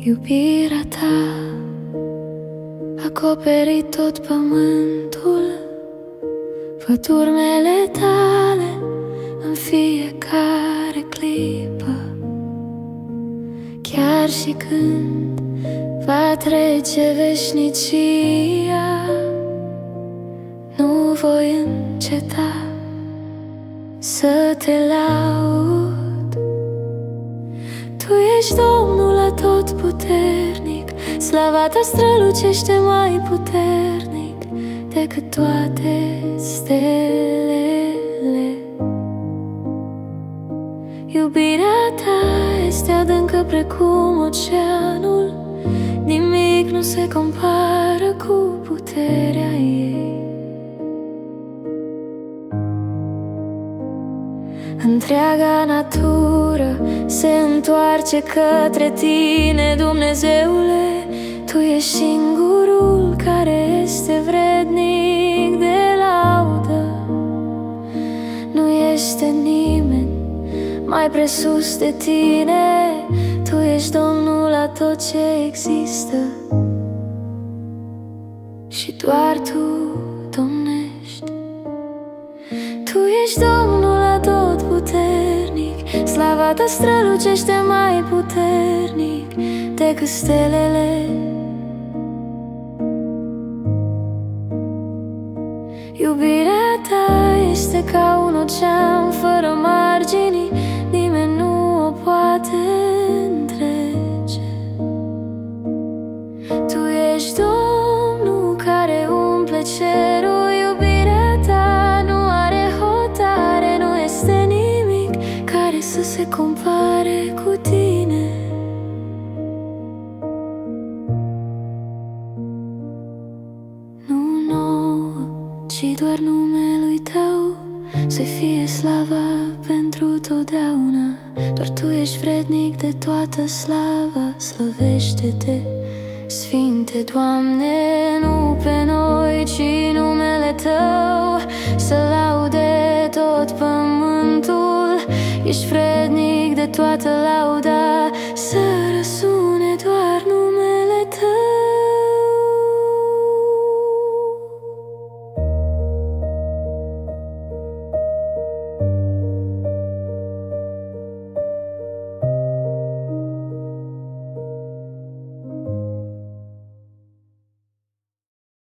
Iubirea ta acoperi tot pământul, văd urmele tale în fiecare clipă. Chiar și când va trece veșnicia, nu voi înceta să te laud. Tu ești Domnul atotputernic, slava ta strălucește mai puternic decât toate stelele. Iubirea ta este adâncă precum oceanul, nimic nu se compară cu puterea ei. Întreaga natură se întoarce către tine, Dumnezeule. Tu ești singurul care este vrednic de laudă. Nu este nimeni mai presus de tine. Tu ești Domnul la tot ce există și doar tu domnești. Tu ești Domnul atotputernic, slava ta strălucește mai puternic decât stelele. Iubirea ta este ca un ocean fără margini, nimeni nu o poate întrece. Tu ești Domnul care umple cerul, iubirea ta nu are hotare, nu este nimic care să se compare cu tine. Nu nouă, ci doar numelui tău să fie slava pentru totdeauna. Doar tu ești vrednic de toată slava, slăvește-te, Sfinte Doamne, nu pe noi, ci numele tău să laude tot pământul. Ești vrednic de toată lauda,